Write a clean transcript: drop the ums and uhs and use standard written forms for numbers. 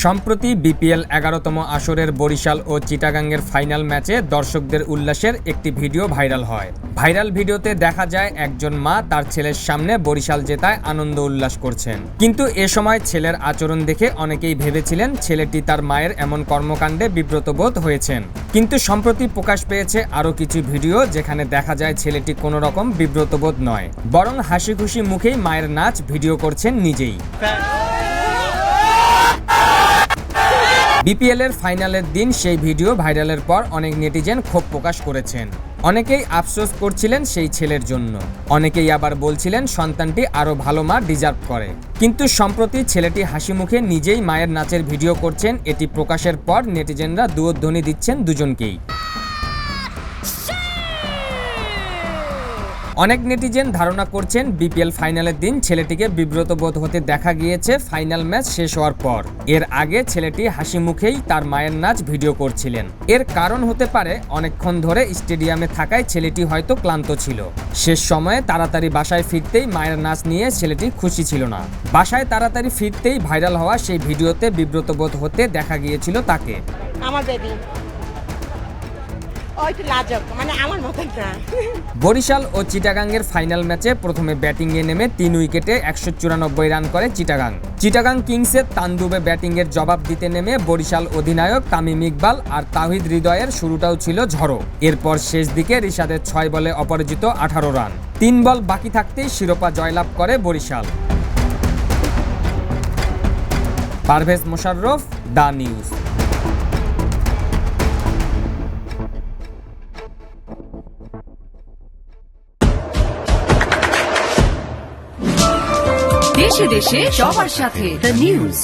সম্প্রতি বিপিএল 11তম আসরের বরিশাল ও চিটাগাংয়ের ফাইনাল ম্যাচে দর্শকদের উল্লাসের একটি ভিডিও ভাইরাল হয়। ভাইরাল ভিডিওতে দেখা যায় একজন মা তার ছেলের সামনে বরিশাল জেতায় আনন্দ উল্লাস করছেন, কিন্তু এ সময় ছেলের আচরণ দেখে অনেকেই ভেবেছিলেন ছেলেটি তার মায়ের এমন কর্মকাণ্ডে বিব্রত বোধ হয়েছেন। কিন্তু সম্প্রতি প্রকাশ পেয়েছে আরও কিছু ভিডিও যেখানে দেখা যায় ছেলেটি কোনো রকম বিব্রত বোধ নয়, বরং হাসি খুশি মুখেই মায়ের নাচ ভিডিও করছেন নিজেই। বিপিএলের ফাইনালের দিন সেই ভিডিও ভাইরালের পর অনেক নেটিজেন ক্ষোভ প্রকাশ করেছেন। অনেকেই আফসোস করছিলেন সেই ছেলের জন্য, অনেকেই আবার বলছিলেন সন্তানটি আরও ভালো মা ডিজার্ভ করে। কিন্তু সম্প্রতি ছেলেটি হাসি মুখে নিজেই মায়ের নাচের ভিডিও করছেন, এটি প্রকাশের পর নেটিজেনরা দুয়ধ্বনি দিচ্ছেন দুজনকেই। অনেক নেটিজেন ধারণা করছেন বিপিএল ফাইনালের দিন ছেলেটিকে বিব্রত বোধ হতে দেখা গিয়েছে ফাইনাল ম্যাচ শেষ হওয়ার পর। এর আগে ছেলেটি হাসি মুখেই তার মায়ের নাচ ভিডিও করছিলেন। এর কারণ হতে পারে অনেকক্ষণ ধরে স্টেডিয়ামে থাকায় ছেলেটি হয়তো ক্লান্ত ছিল। শেষ সময়ে তাড়াতাড়ি বাসায় ফিরতেই মায়ের নাচ নিয়ে ছেলেটি খুশি ছিল না। বাসায় তাড়াতাড়ি ফিরতেই ভাইরাল হওয়া সেই ভিডিওতে বিব্রত বোধ হতে দেখা গিয়েছিল তাকে। আমার বেবি বরিশাল ও চিটাগাংয়ের ফাইনাল ম্যাচে প্রথমে ব্যাটিংয়ে নেমে 3 উইকেটে 194 রান করে চিটাগাং কিংসের তানদুবে ব্যাটিংয়ের জবাব দিতে নেমে বরিশাল অধিনায়ক তামিম ইকবাল আর তাওহিদ হৃদয়ের শুরুটাও ছিল ঝড়ো। এরপর শেষ দিকে রিশাদের 6 বলে অপরাজিত 18 রান। 3 বল বাকি থাকতেই শিরোপা জয়লাভ করে বরিশাল। Parvez Mosharraf, the news. দেশে দেশে সবার সাথে দ্য নিউজ।